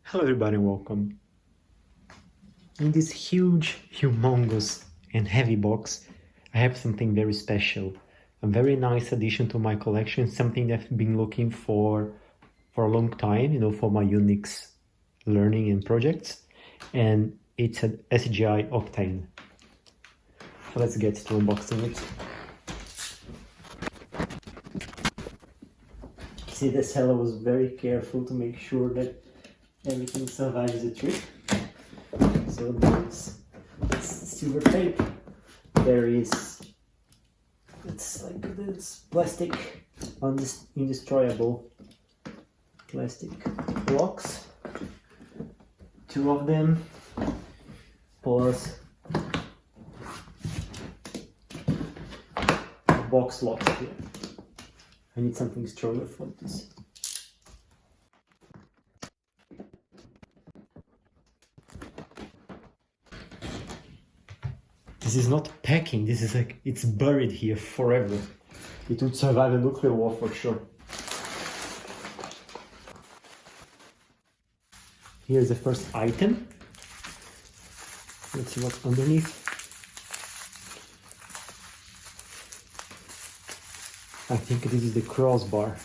Hello everybody, welcome. In this huge, humongous and heavy box, I have something very special. A very nice addition to my collection, something that I've been looking for a long time, for my UNIX learning and projects. And it's an SGI Octane. So let's get to unboxing it. See, the seller was very careful to make sure that everything survives the trip. So there's silver tape. There is, it's like this plastic, indestructible plastic blocks. 2 of them, plus a box lock here. I need something stronger for this. This is not packing, this is like, it's buried here forever. It would survive a nuclear war for sure. Here's the first item. Let's see what's underneath. I think this is the crossbar.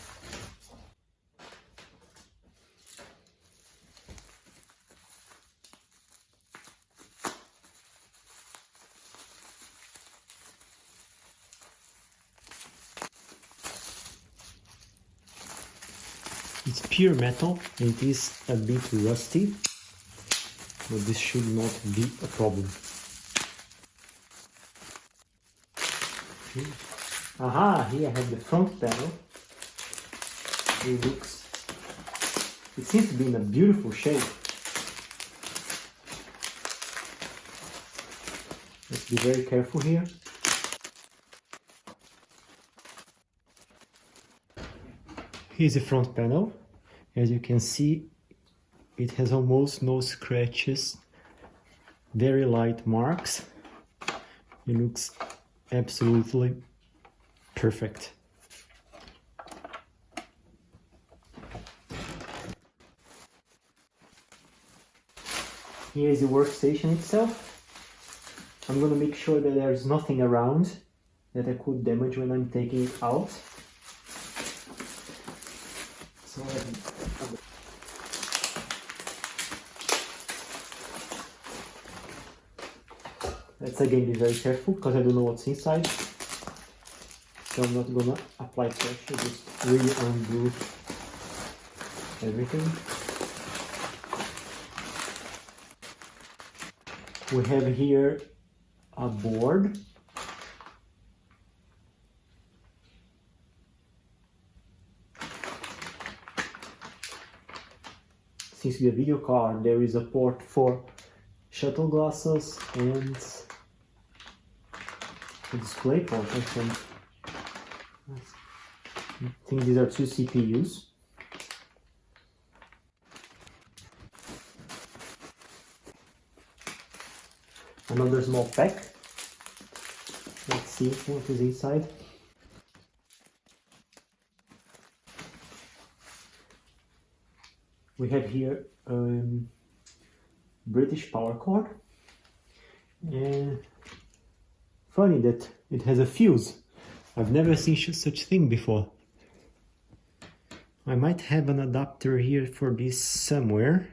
It's pure metal, and it is a bit rusty, but this should not be a problem. Aha, here I have the front panel. It seems to be in a beautiful shape. Let's be very careful here. Here's the front panel. As you can see, it has almost no scratches, very light marks. It looks absolutely perfect. Here is the workstation itself. I'm going to make sure that there's nothing around that I could damage when I'm taking it out. So let's again be very careful because I don't know what's inside. So I'm not gonna apply pressure, just really undo everything. We have here a board. Since the video card, there is a port for shuttle glasses and a display port, I think. I think these are 2 CPUs. Another small pack. Let's see what is inside. We have here British power cord, and funny that it has a fuse. I've never seen such thing before. I might have an adapter here for this somewhere,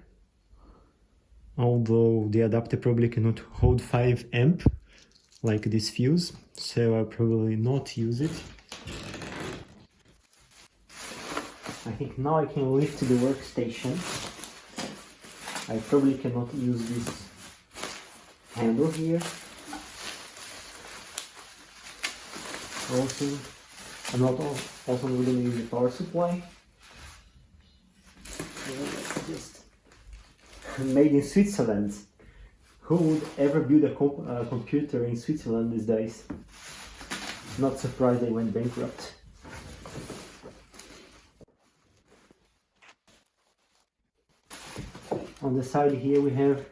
although the adapter probably cannot hold 5 amp like this fuse, so I'll probably not use it. I think now I can lift the workstation. I probably cannot use this handle here. Also, I'm not also going to use the power supply. Just made in Switzerland. Who would ever build a computer in Switzerland these days? Not surprised they went bankrupt. On the side here we have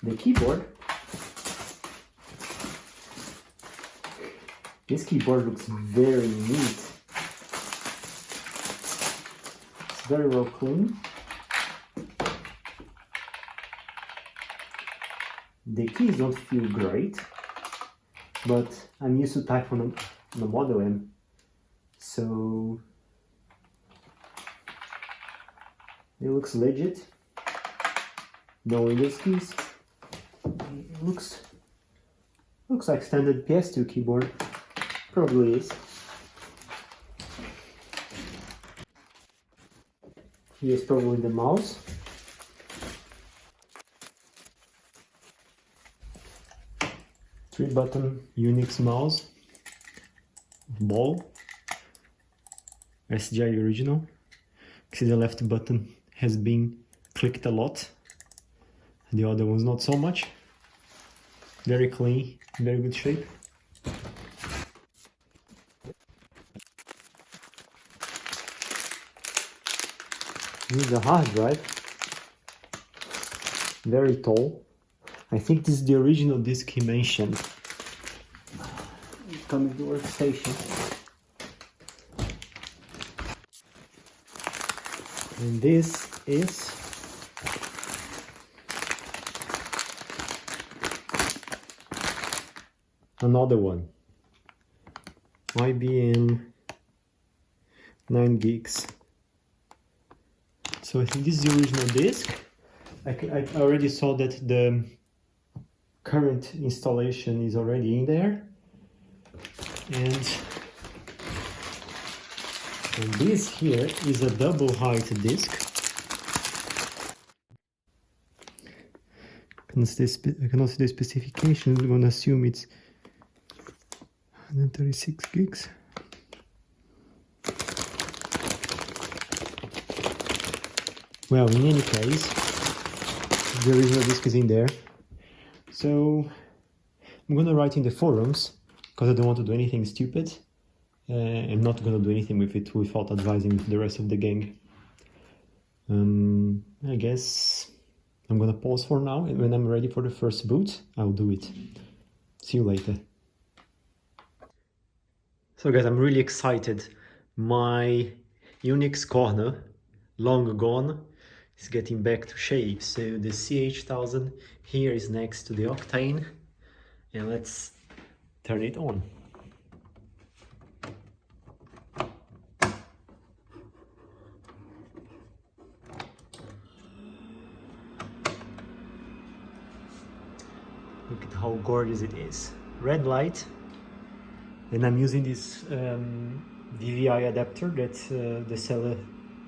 the keyboard. This keyboard looks very neat. It's very well clean. The keys don't feel great, but I'm used to type on the Model M, so it looks legit. No Windows keys. It looks like standard PS2 keyboard. Probably is. Here's probably the mouse. Three-button UNIX mouse. Ball. SGI original. See, the left button has been clicked a lot. The other one's not so much. Very clean, very good shape. This is the hard drive. Very tall. I think this is the original disk he mentioned. Coming to workstation. And this is another one. IBM 9 gigs. So I think this is the original disk. I already saw that the current installation is already in there. And this here is a double height disk. I cannot see the specifications. I'm gonna assume it's 136 gigs. Well, in any case, the original disk is in there. So I'm gonna write in the forums, because I don't want to do anything stupid. I'm not gonna do anything with it without advising the rest of the gang. I guess I'm gonna pause for now, and when I'm ready for the first boot, I'll do it. See you later. So guys, I'm really excited. My UNIX corner, long gone, is getting back to shape. So the CH1000 here is next to the Octane, and let's turn it on. Look at how gorgeous it is. Red light. And I'm using this DVI adapter that the seller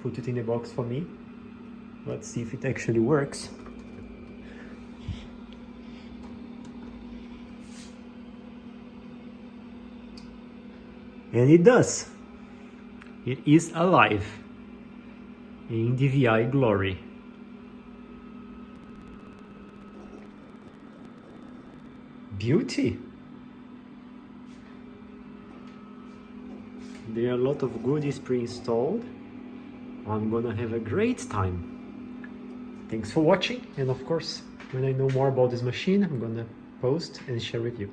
put it in the box for me. Let's see if it actually works. And it does. It is alive in DVI glory. Beauty. There are a lot of goodies pre-installed. I'm gonna have a great time. Thanks for watching, and of course, when I know more about this machine, I'm gonna post and share with you.